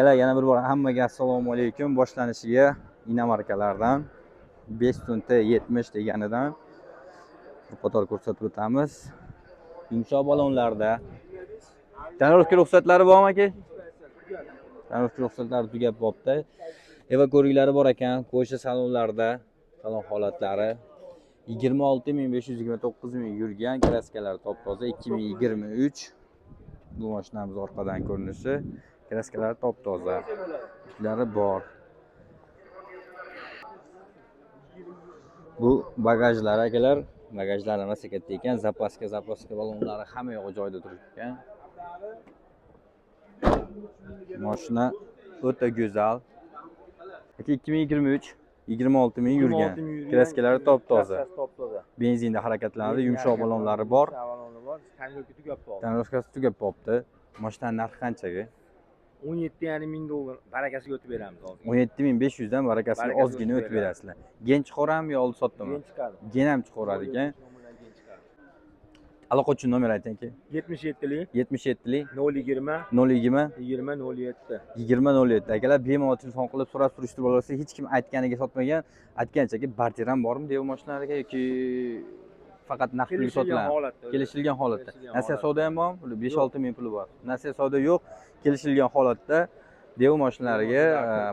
Yana bir bor hammaga assalomu alaykum. Boshlanishiga inomarkalardan 5.70 deganidan bir qator ko'rsatib o'tamiz. Yumshoq balonlarda tanarovka ruxsatlari bormi aka? Tanarovka ruxsatlari tugab bo'libdi. Eva ko'riklari bor ekan. Qo'sha salonlarda salon holatlari 26.529 ming yurgan, kraskalar top-toza 2023. Bu mashinamiz orqadan ko'rinishi. Kraskalar top-toza. Iklari bor. Bu bagajlar akalar, bagajlar masa katta ekan, zapaska balonlari hamma yo'g'i joyida turibdi. Mashina o'ta go'zal. 2023 26 ming yurgan. Kraskalari top-toza. Benzinda harakatlanadi, yumshoq balonlari bor. Tanarovkasi tugab qolibdi. Mashinaning narxi qanchaga? 17,5 ming dollar barakasiga o'tib beramiz hozir. 17.500 dan barakasiga ozgina o'tib berasizlar. Gen chiqarammi yo oldi sotdimi? Gen chiqadi. Gen ham chiqaradi ekan. Aloqa nomer ayting aka. 77lik 77lik 020 020 2007. 2007 akalar bemalol telefon qilib so'rab surishtirib olasiz. Hech kim aytganiga sotmagan. Aytganchaga barter ham bormi dev mashinalarga yoki faqat naqd pul sotiladi? Kelishilgan holatda. Nasiya savdo ham bormi? 5-6 ming puli bor. Nasiya savdo yo'q. Kelishilgan holatda dev mashinalariga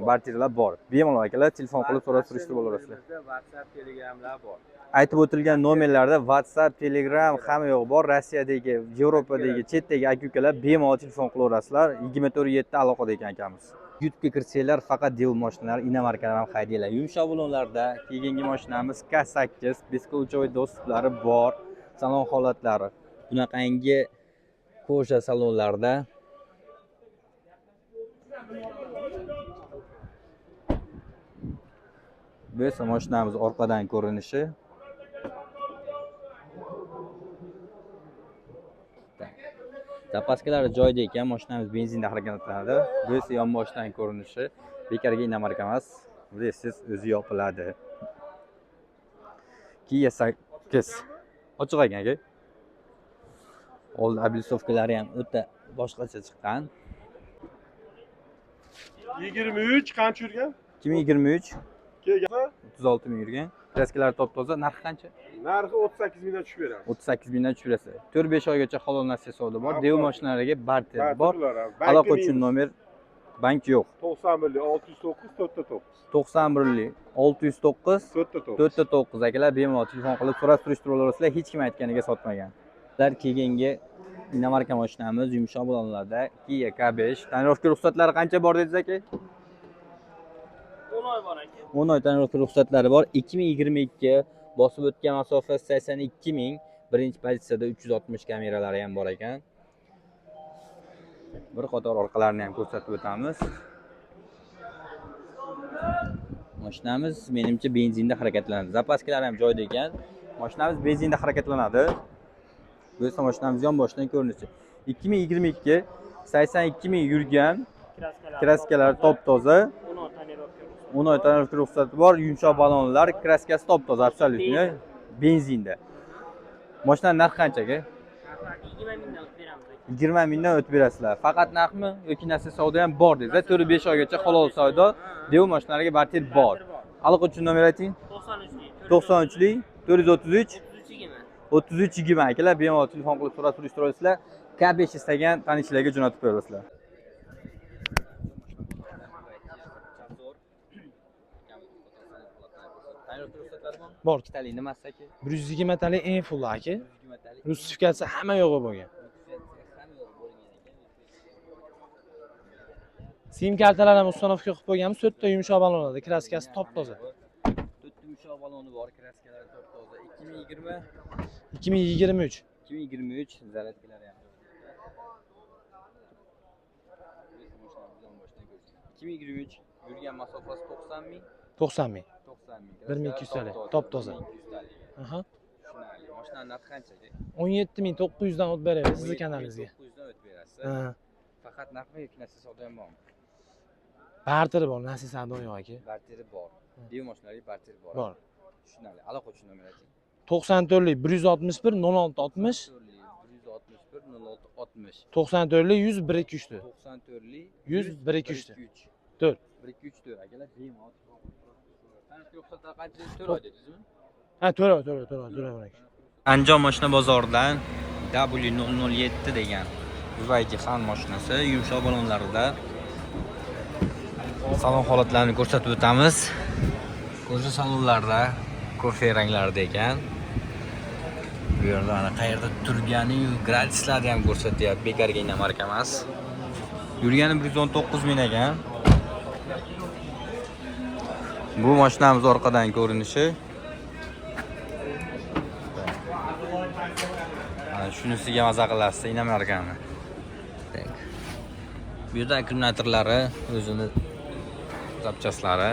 barterlar bor. Bemalol akalar telefon qilib so'rab surishtirib olasizlar. WhatsApp, Telegramlar bor. Aytib o'tilgan nomerlarda WhatsApp, Telegram hamma yo'q bor. Rossiyadagi, Yevropadagi, chetdagi aka-ukalar bemalol telefon qilaverasizlar. 24/7 aloqada ekan akamiz. YouTube'ga kirsanglar faqat dev mashinalar, inomarkalar ham haydanglar. Yumshoq balonlarda keyingi mashinamiz K8, besko'choy do'stlari bor. Salon holatlari. Bunaqangi qo'sha salonlarda bu esa mashinamiz orqadan ko'rinishi. Zapaskalari joyida ekan, mashinamiz benzinda harakatlanadi. Bu esa yonboshdan ko'rinishi. Bekarga inomarka emas. Bu esa o'zi yopiladi. Kia 8. Ochiq ekan aka. Old ablisovkalari ham o'ta boshqacha chiqqan. 23 qancha yurgan? 2023 Kelgan 36 ming yurgan. Kraskalar top-toza. Narxi qancha? narxi 38 mingdan tushib beramiz. 38 mingdan tushirasiz. 4-5 oygacha halol nasiya savdo bor. Dev mashinalariga barter bor. Aloqa uchun nomer bank yo'q. 91 609 409. 91 609 409 akalar bemalol telefon qilib so'rab surishtirib olasizlar. Hech kim aytganiga sotmagan. Ular keyingi inomarka mashinamiz yumshoq balonlarda Kia K5. Tanarovka ruxsatlari qancha bor dedingiz aka? 10 oy bor aka. 10 oy tanarovka ruxsatlari bor. 2022 bosib o'tgan masofa 82 ming. Birinchi pozitsiyada 360 kameralari ham bor ekan. Bir qator orqalarini ham ko'rsatib o'tamiz. Mashinamiz menimcha benzinda harakatlanadi. Zapaskalar ham joyida ekan. Mashinamiz benzinda harakatlanadi. Bu esa mashinamiz yonboshdan ko'rinishi. 2022 82 ming yurgan. Kraskalar top-toza. 10 oy tanarovka ruxsati bor. Yumshoq balonlar, kraskasi top-toza, absolyutni benzinda. Mashinaning narxi qanchaga? 20 mingdan o'tib beramiz. 20 mingdan o'tib berasizlar. Faqat narxmi yoki nasiya savdo ham bor dedingizlar. 4-5 oygacha halol savdo. Dev mashinalariga barter bor. Aloqa uchun nomer ayting. 93lik 433 3320 akalar bemalol telefon qilib so'rab surishtirib olasizlar. K5 istagan tanishlarga jo'natib qo'yasizlar. Bor. Ikkitalik nimasi aka? 120 talik eng full aka. Rusifikatsiya hamma yo'g'i bo'lgan. Sim kartalar ham ustanovka qilib qo'yganmiz. 4 ta yumshoq balonlarda, kraskasi top-toza. 4 ta yumshoq baloni bor, kraskalari top-toza. 2020 2023. 2023 zaryadkalari ham. 2023 yurgan masofasi 90 ming. 90 ming. 90 ming. 1200 talik, top-toza. Aha. Tushunarli. Mashinaning narxi qanchaga? 17900 dan o'tib beramiz sizni kanalingizga. 900 dan o'tib berasiz. Ha. Faqat narxmi yoki nasiya savdo ham bormi? Barteri bor, nasiya savdo yo'q aka. Barteri bor. Dev mashinalarga barteri bor. Bor. Tushunarli. Aloqa uchun nomer ayting. 94lik 161 0660 94lik 61 06 60. 94 100 1 2 3 4. 94 100 1 2 3 4. 4. 1 2 3 4 akalar bemalol. Qancha ruxsatlar qancha to'lay dedingizmi? Ha, to'la. Andijon mashina bozoridan W007 degan BYD fan mashinasi yumshoq balonlarida salon holatlarini ko'rsatib o'tamiz. Ko'rsa salonlarda kofe ranglarda ekan. Bu yerda ana qayerda turgani, graduslarni ham ko'rsatyapti. Bekargina marka emas. Yurgani 119 ming ekan. Bu mashinamiz orqadan ko'rinishi. Ana shunisiga maza qilasiz, inamarkani. Bu yerda akkumulyatorlari, o'zini zapchaslari.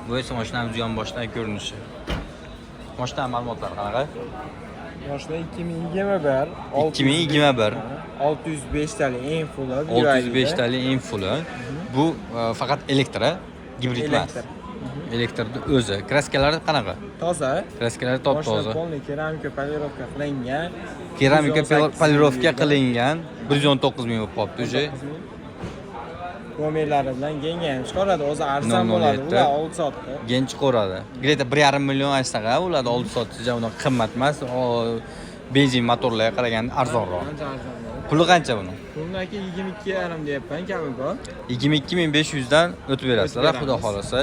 Bu esa mashinamiz yonboshdan ko'rinishi. Mashina ma'lumotlari qanaqa? Mashina 2021 2021 605 talik eng fulli 605 talik eng fulli. Bu faqat elektr, gibrid emas. Elektrni o'zi. Kraskalari qanaqa? toza. Kraskalari top-toza. Polni keramika polirovka qilingan. Keramika polirovka qilingan 119 ming qopti o'zi. Nomerlari bilan genga ham chiqaradi. O'zi arzon bo'ladi. Ular 6 soatda. Gen chiqaradi. Greta 1,5 million aytsaga, ularda 6 soat javona qimmat emas. Benzin motorlarga qaraganda arzonroq. Qancha arzon bo'ladi? Puli qancha buni? Bundan keyin 22,5 deyapman, kami bor. 22.500 dan o'tib berasizlar, xudo xolasa.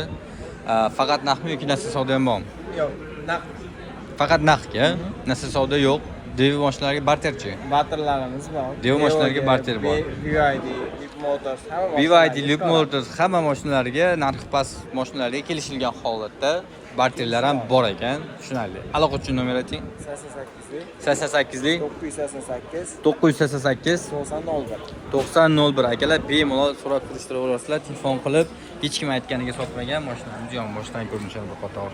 Faqat naqdmi yoki nasl savdo ham bormi? Yo'q, naqd Faqat naqdga, nasl savdo yo'q. Devi mashinalarga barterchi. baterlarimiz bor. Devo mashinalariga barter bor. BYD, Leap Motors, hamma BYD, Leap Motors hamma mashinalarga narxi past mashinalarga kelishilgan holatda barterlar ham bor ekan. Tushunarli. Aloqa uchun nomer ayting. 88lik 988 988 9001 akalar bemalol so'rab surishtirib olasizlar. Telefon qilib, hech kim aytganiga sotmagan mashinamiz yonboshdan ko'rinishi bir qator.